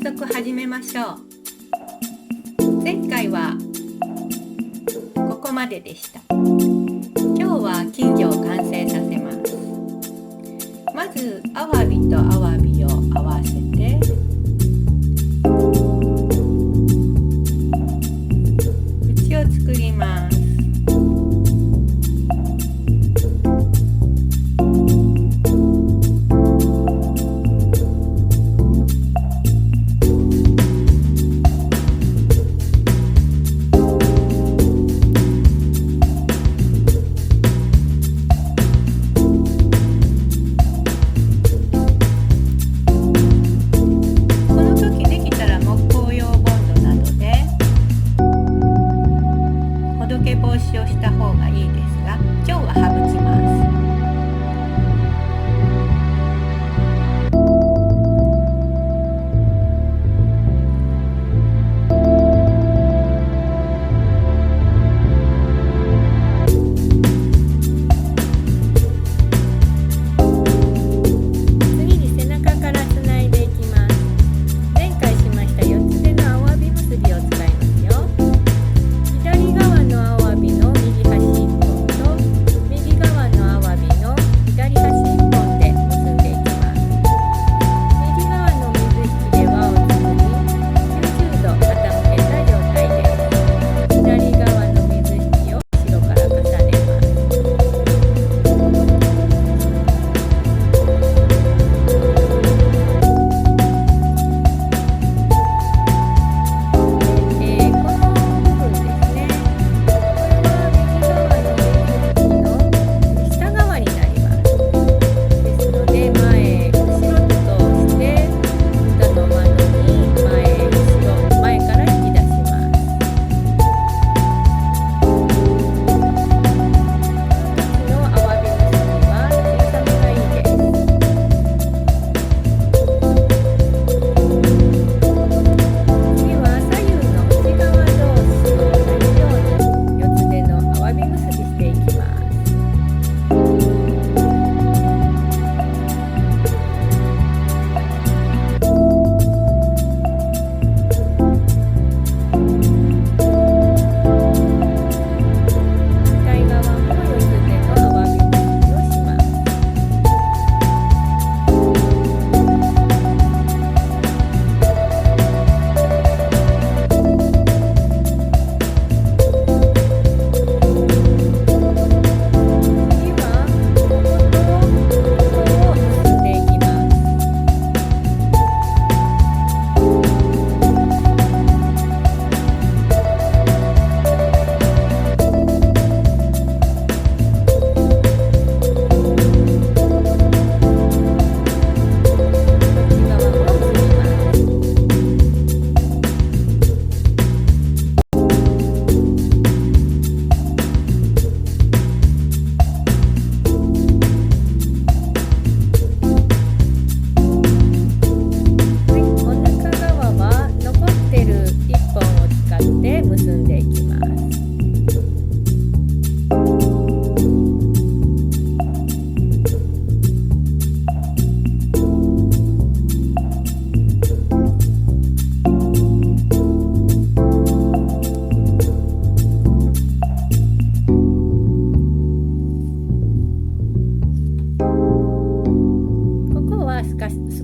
速始めましょう。前回はここまででした。今日は金魚を完成させます。まずアワビとアワビを合わせて口を作ります。防止をした方がいいですが、今日は省きます。次に背中からつないでいきます。前回しました4つ手のアワビ結びを使いますよ。左側のアワビの右端1本と右側のアワビの左端1本で結んでいきます。右側の水引きで輪を作り90度傾けた状態です。左側の水引きを後ろから重ねます。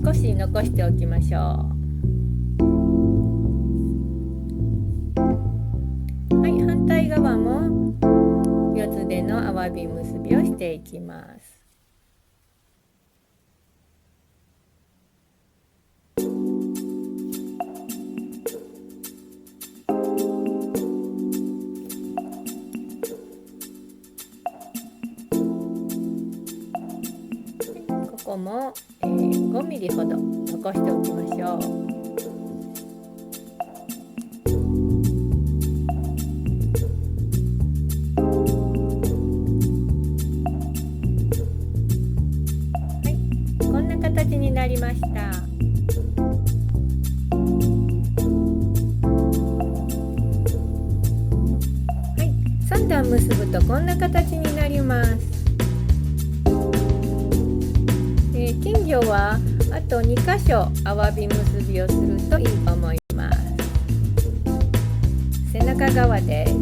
少し残しておきましょう。はい、反対側も四つ手のアワビ結びをしていきます。ここも、5ミリほど残しておきましょう。形になりました。はい、3段結ぶとこんな形になります。金魚はあと2箇所アワビ結びをするといいと思います。背中側です。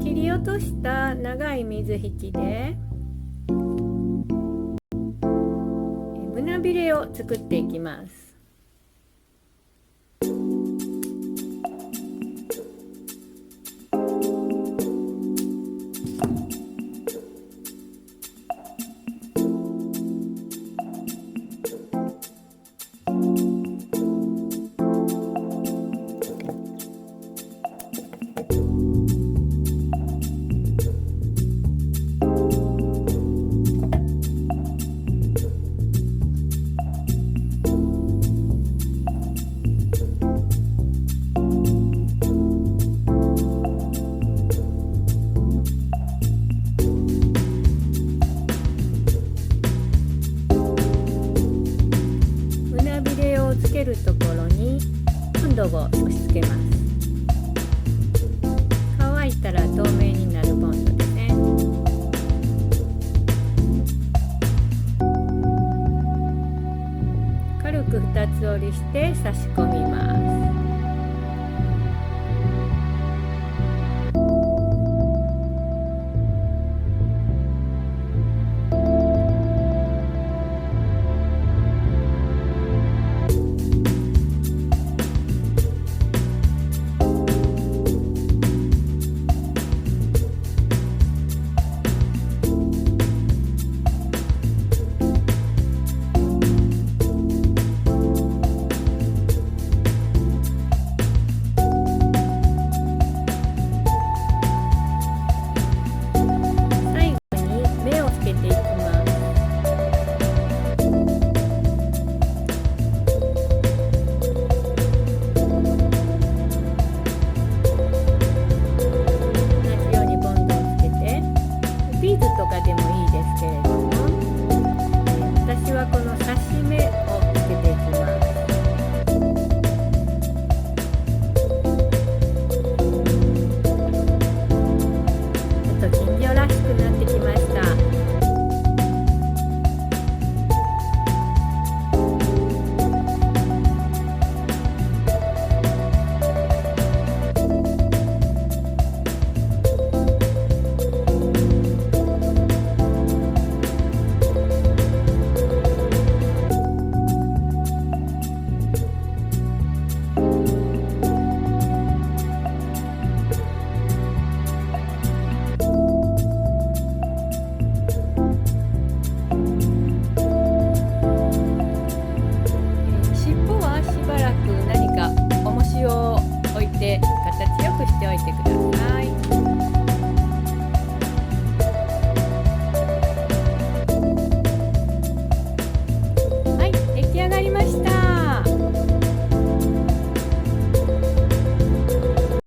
切り落とした長い水引きで胸びれを作っていきます。つけるところにボンドを押し付けます。乾いたら透明になるボンドですね。軽く二つ折りして差し込みます。とかでもいいですけれども、私はこの差し目をつけていきます。ちょっと金魚らしくなってきました。しばらく何か重しを置いて形よくしておいてください。